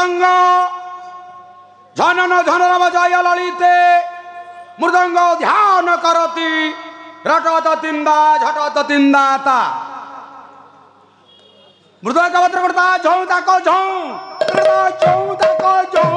मृदंग झनन झनन बजाय ललिते मृदंग ध्यान करती रटत तिंदा झटत तिंदा ता मृदंग पत्र करता झौ ताको झौ ताको झौ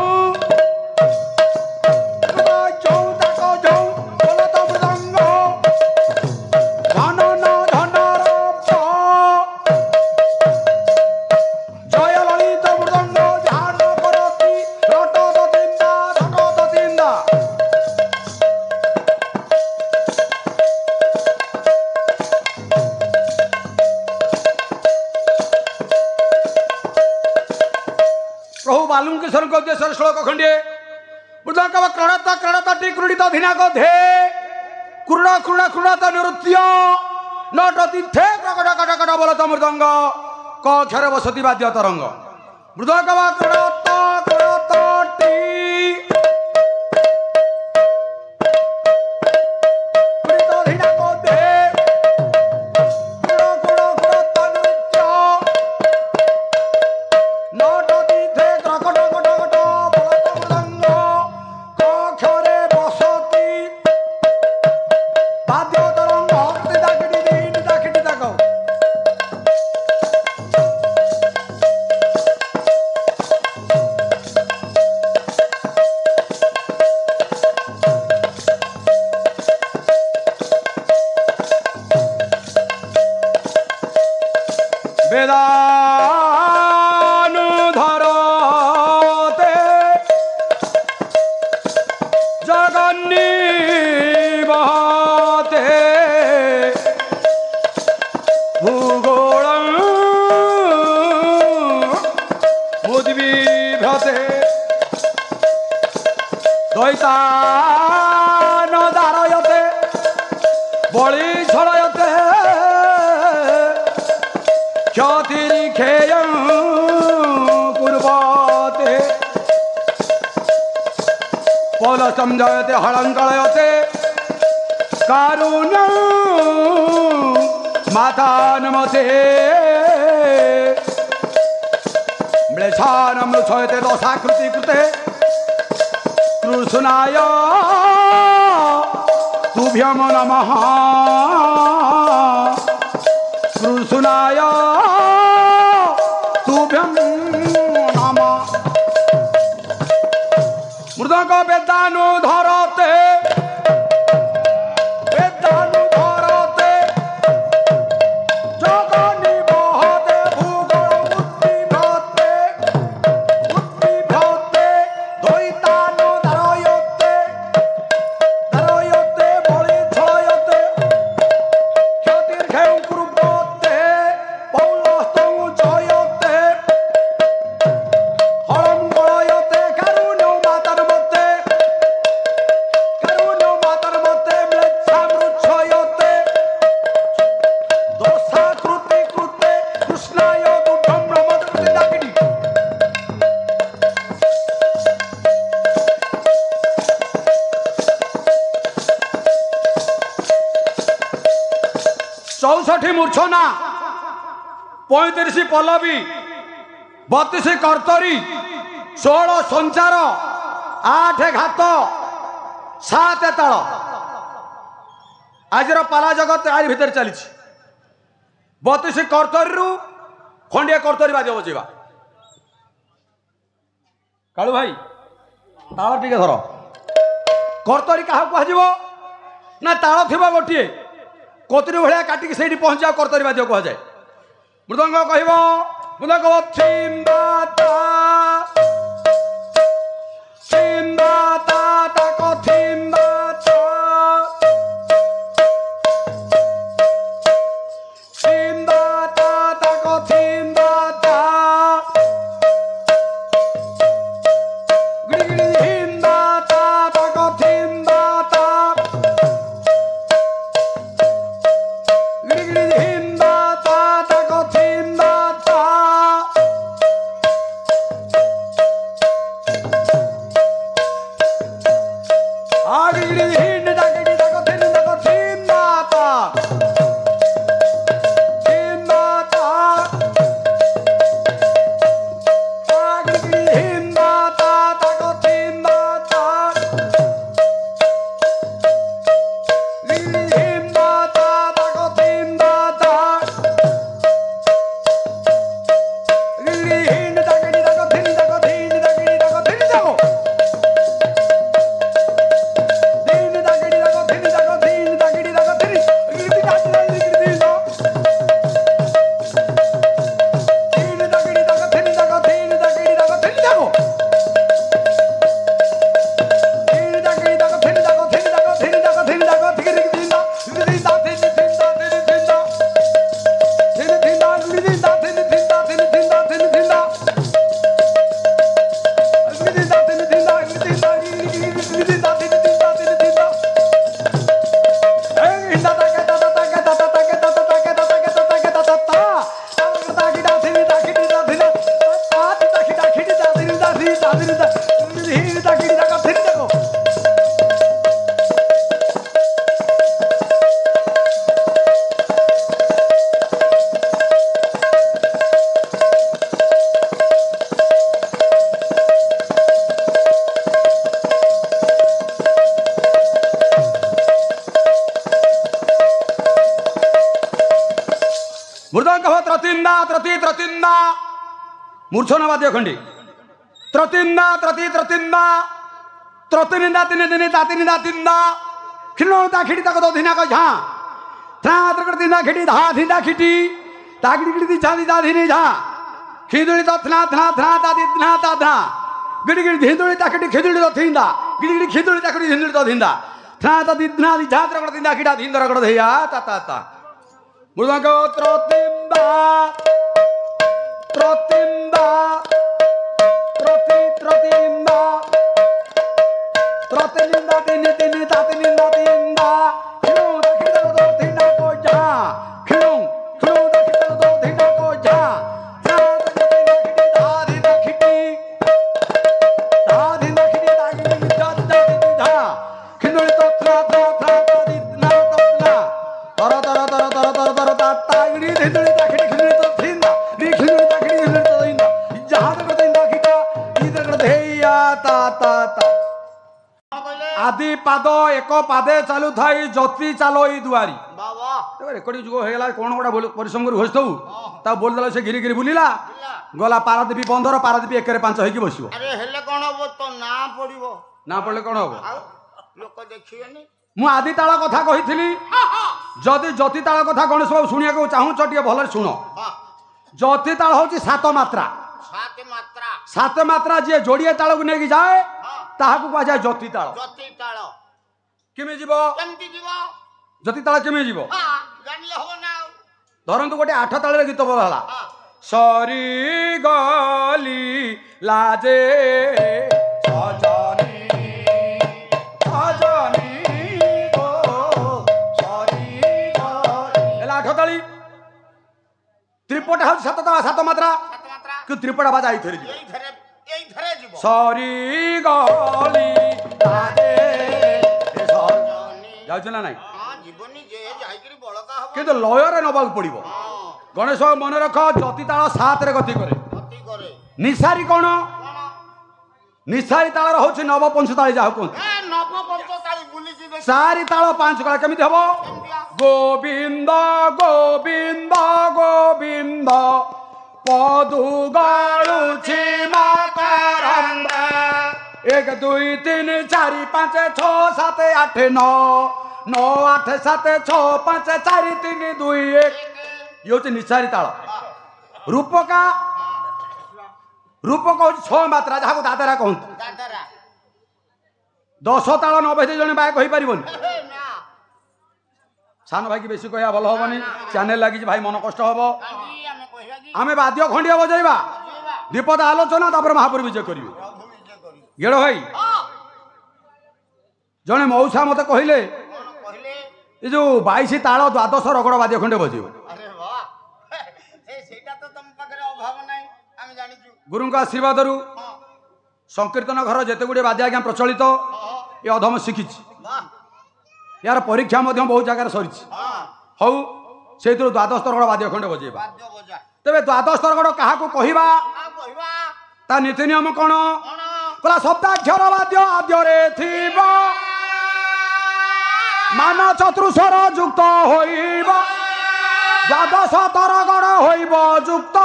बालुंकेश्वर गद्येश्वर श्लोक खंडे मृदंग क्रणत क्रणत टी क्रीडित धिनाक धे क्रूड क्रूड क्रूडत नृत्य नटती थे क्रकट कटकट बोलत मृदंग कक्षर बसती वाद्य तरंग मृदंग क्रणत क्रणत टी समझाते हलंकलयते कारुण्य मातानमते म्लेच्छानम लुच्छयते दोषाकृति कृते कृष्णाय तुभ्यं नमः कृष्णाय तुभ्यं नमः मृदंग वेदानु धरते जगनी बहते भूगोल उद्विभते द्वैतानु धरयते बलि छयते क्षतिर्घें कुर्वते पौलस्तं जयते हलं गलयते कारुण्यं मातर मते म्लेच्छामृच्छयते दोषाकृति कृते कृष्णाय दुग्धं ब्रह्मदृति दाकिनी चौसठी मूर्छना 35 पल्लवी 32 कर्तरी 16 संचार 8 घात 7 ताल आजर पाला जगत आज भितर चली 32 कर्तरी खंडिया कर्तरी बाजे बजेवा कालू भाई ताल टिके धर कर्तरी क्या कह ना ताल थी गोटे कतरी भाया काटिक से पहुंचा कर्तरी बाजे कहुए मृदंग कह मृदंग छिंदाता छिंदाता ताको छिंदाता छिंदाता ताको छिंदाता गिड़ी हिंदाता ताको छिंदाता गिड़ी हिंदाता ताको छिंदाता मृदंग हो त्रतिंदा त्रति त्रतिंदा मूर्छन वाद्य खंडी त्रतिंदा त्रति त्रतिंदा त्रतिनिंदा तिनि तिनि तातिनिंदा तिंदा खिनो ता खिडी ता को धिना को झा त्रा त्रकड़ तिंदा खिडी धा धिंदा खिटी तागड़ी गिड़ी दी झादी दा धिनी झा खिदुली तो थना थना थना ता दी थना ता धा गिड़ी गिड़ी धिंदुली ता खिटी खिदुली तो थिंदा गिड़ी गिड़ी खिदुली ता खिटी धिंदुली तो धिंदा थना ता दी थना दी झा त्रकड़ तिंदा खिडा धिंद रगड़ धैया ता ता ता मृदंग त्रतिंदा त्रतिंदा त्रति त्रतिंदा त्रतिनिंदा तिनि तिनि तातिनिंदा तिंदा खिलो ता खिडा तो थिंदा को जा खिलो ता खिडा तो थिंदा को जा ता ता खिडी धा धिंदा खिटी धा धिंदा खिडी ता खिडी जा जा धा खिलोली तो थरा थरा थरा ता दी ना तो ना तर तर तर तर तर तर ता ता गिडी धिंदुली ता खिडी खिलोली तो थिंदा दी खिलोली ता खिडी खिलोली तो थिंदा जहां तक थिंदा खिटा इधर धेया ता ता ता आदि पाद एक पादे चालू थाई जति चालोई दुआरी बाबा रेकर्डिंग जुग होगला कौन गोटा परिश्रम कर घोषिथु ता बोल देला से गिरी गिरी बुलिला गला पारादीपी बंदर पारादीपी एक पांच होइकी बसिबो अरे हेले कोन हो तो ना पड़िबो ना पड़ले कोन हो लोक देखियनी मु आदि ताଳ कथा कहिथिली जदि जति ताळ कथा गणेश बाबू सुनिया को चाहू चटिए भल सुनो जति ताळ होची सात मात्रा सात मात्रा जे जोड़िए ताळ को नेकी जाए ताहाकू कह जाए जति ताळ केमे जीवो केमती जीवो जति ताळ केमे जीवो हां जानले हो ना धरंतु गोटे आठ ताळ रे गीत बोलला सरी गली लाजे सजनी सजनी गो सरी गली एला आठ ताळी त्रिपट सात ताळ सात मात्रा कि त्रिपट बाजा आई थरी जीवो सरी गली लाजे जाउछ ना नाही किंतु लयर नबाक पड़ो गणेश मन रख जति ताल सात रे गति करे निसारी कौन निसारी ताल हूँ नव पंचताली जहाँ कहते सारी ताल पांच कला केमी हम गोविंद गोविंद गोविंद पदु गाड़ुछि मकरंद 1 2 3 4 5 6 7 8 9 9 8 7 6 5 4 3 2 1 ये हूँ निसारी ताल रूपका रूपक हूँ 6 मात्रा जहाँ को दादरा कहते 10 ताल न बजे जन बाय कही पारिबनी सान भाई की बेसी कहया भल हबनी चैनल लगी भाई मन कष्ट हबो आमे वाद्य खंडिया बजाइबा विपद आलोचना तापर महापुर विजय करिवे गेड़ भाई जने मौसा मत कहले ये जो 22 ताल 12 रगड़ वाद्य खंडे बजेबो गुरु आशीर्वाद रु संकीर्तन घर जिते गुड़े वाद्य आज्ञा प्रचलित ये अधम शिखी यार परीक्षा बहुत जगह सरी हौ से 12 रगड़ वाद्य खंडे बजेबा तेरे 12 रगड़ क्या कहवा ता नीति नियम कौन कला सप्ताक्षर वाद्य आद्यरे थिब मान चतुर्स्वर युक्त होइब 12 तरगड़ होइब युक्त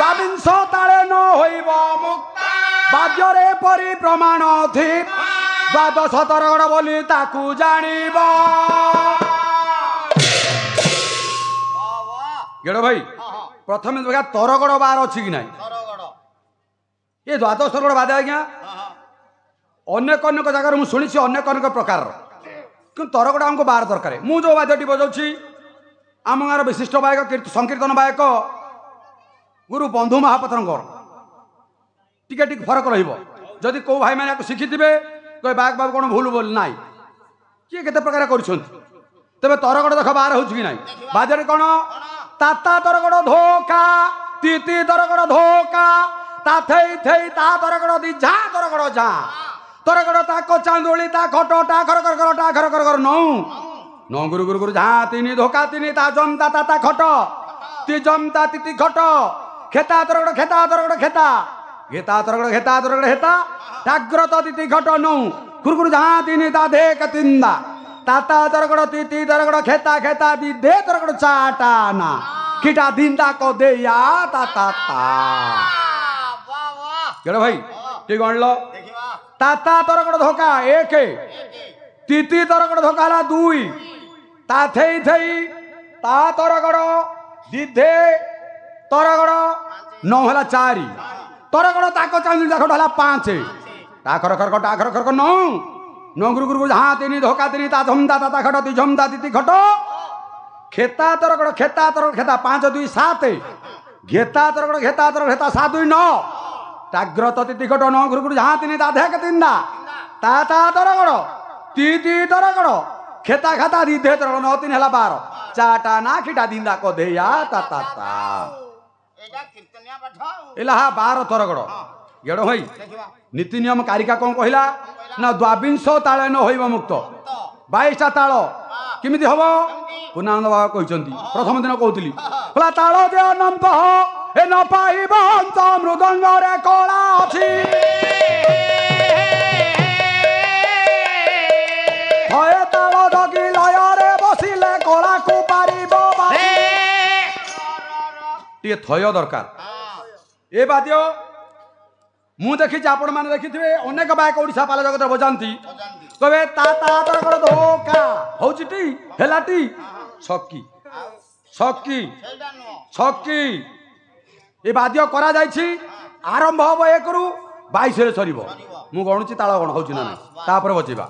22 ताले न होइब मुक्त वाद्यरे परि प्रमाण थी 12 तरगड़ बोली ताकू जानिब गेड़ भाई प्रथम देखा तरगड़ बार अच्छी कि ना ये 12 तरगड़ बाद आज्ञा अनेक अनेक जगार मुझे शुणी अनेक अनेक प्रकार कि तरगड़ आमको बार दरकार मु जो वाद्यटी बजाऊँगी आम गाँव विशिष्ट गायक संकीर्तन गायक गुरु बंधु महापात्र टिके टिके फरक रही कौ भाई मैंने शिखी थे कहे बाग बाबू कौन भूल बोल ना किए के प्रकार कर तेरे तरगड़ देख बार हो कि ना बाजार कौन ताता तरगड़ धोका तीती तरगड़ धोका ता थई थई ता तरगड़ दी झा तरगड़ झा तरगड़ ता को चांदोली ता खटो ता खर कर कर ता खर कर कर नौ नौ गुरु गुरु गुरु झा तीनी धोका तीनी ता जमता ता खटो ती जमता तीती खटो खेता तरगड़ खेता घेता तरगड़ हेता टाग्र तीती खटो नौ गुरु गुरु झा तीनी ता धे कतिंदा ताता तरगड़ तीती तरगड़ खेता दी दे तरगड़ चाटा ना किटा दिंदा को दे या ता ता ता वाह वाह केड़े भाई ठीक गणलो देखिबा ता ता तोर कड़ धोका एक तिती तोर कड़ धोका हला दुई ता थेई थेई ता तोर कड़ दिधे तोर कड़ नौ हला चारि तोर कड़ ताको चांदुली ताको हला पांच टाखर खर टाखर खर नौ नौ गुरु गुरु हाँ तीनी धोका तीनी ता झमदा ता खट ती झमदा तिती खट खेता तोर कड़ खेता तोर खेता पांच दुई सात घेता तोर कड़ घेता तोर घेता सात दुई नौ टाग्र तो तिती खट नौ गुरु गुरु हाँ तीनी ता धेक तिंदा ता तोर कड़ ती तोर कड़ खेता खाता दी दे तोर नौ तीन हला बार चाटा ना खिटा दिंदा को दे या ता ता ता एटा कीर्तनिया पाठ इला हा बार तोर कड़ गेड़ो भाई देखिबा नीति नियम कारिका कौन कहला ना द्वाविंश ताले न होइब मुक्त 22टा ताल किमिति हबो पुनानंद बाबा कहचंती प्रथम दिन कहउतली भला ताल जे अनंत हो ए न पाइब अंत मृदंग रे कला अछि होए ताल दगी लय रे बसिले कला को पारिबो टिके थय दरकार ए बाद्य मु देखी आपण मैंने देखिथे अनेक बायक ओडिशा पाल जगत बजाती कहे ता तर कड़ धोका होची हेलाटी छक्की छक्की सेटा नो छक्की ए बाद्य करा जायछि आरंभ हबो 1 रु 22 रे सरीबो मु गणुची ताळ गण होची ना तापर बजेबा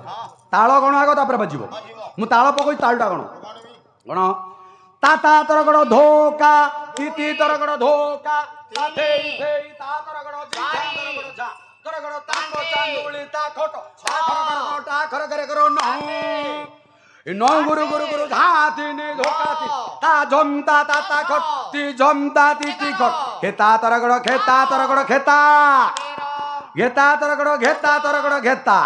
ताळ गण आगो तापर बजिबो मु ताळ पकोई ताळटा गण गण ता तर कड़ धोका तिती तर कड़ धोका ता तर कड़ जा तर कड़ तांगो चांदुली ता खोटो ता खर करे करो नौ गुरु गुरु गुरु धाती ने धोकाती ता झमता ता खट ती झमता ती खट खेता तर कड़ खेता तर कड़ खेता घेता तर कड़ घेता तर कड़ घेता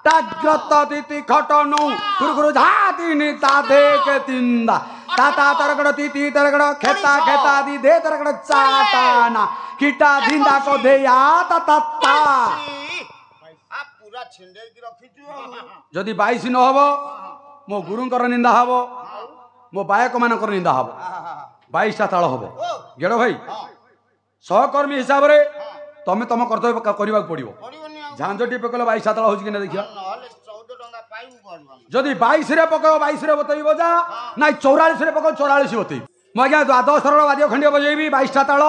टाग्रत तिती खट नौ गुरु गुरु धाती ने ता देख तिंदा ताता तरगड़ तीती तरगड़ खेता खेता दी दे तरगड़ चाटाना किटा दिंदा को दे या ता ता ता आ पूरा छिंडे की रखिछु जदि 22 न हबो मो गुरुंकर निंदा हबो मो बायक मानकर निंदा हबो 22टा ताळ हबो गेडो भाई सहकर्मी हिसाब रे तमे तम कर्तव्य करबा पड़िबो पड़िबोनी झांझटी पकल 22टा ताळ होछि कि ना देखिया नहले 14 टंका पाइबु करबा जदि 22 रे पको 22 रे बतई बजा ना 44 रे पको 44 बतई मो आज्ञा द्वादश सरल वाद्य खंडिय बजेबी 22टा ताळ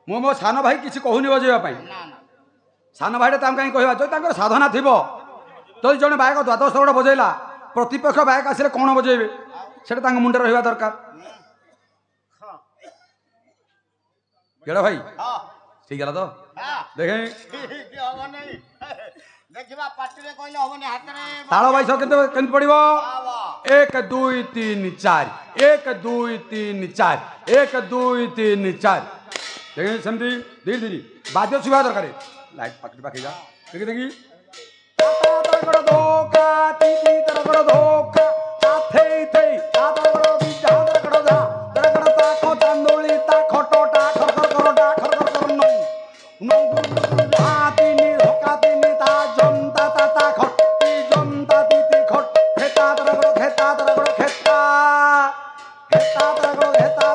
मो सान भाई किसी कहूनी बजेबा पई ना ना सान भाई ताम कहीं कहवा जो तांकर साधना थिबो तो जने बायक द्वादश सरल बजेला प्रतिपक्ष बायक आसिले कोन बजेबे सेटा तांग मुंडे रहबा दरकार केडा भाई हां ठीक गला तो हां देखे ठीक हबो नहीं देखिबा पाटी रे कहले हबो नहीं हाथ रे ताळ बाईस केंत पड़िबो बाबा 1 2 3 4 1 2 3 4 1 2 3 4 देखे समझी धीरे धीरे बाद्य सुबह दरकार लाइट पाकट पाके जा देखि देखि तातर धोका तीती तर धोका आथे थे तातर बिजा तर जा तर ता को चांदोली ता खोटो ता खर कर नो नो हाती नि धोका तिनी ता जमता ता खट ती जमता तीती खट खेता तर खेता तर खेता खेता तर खेता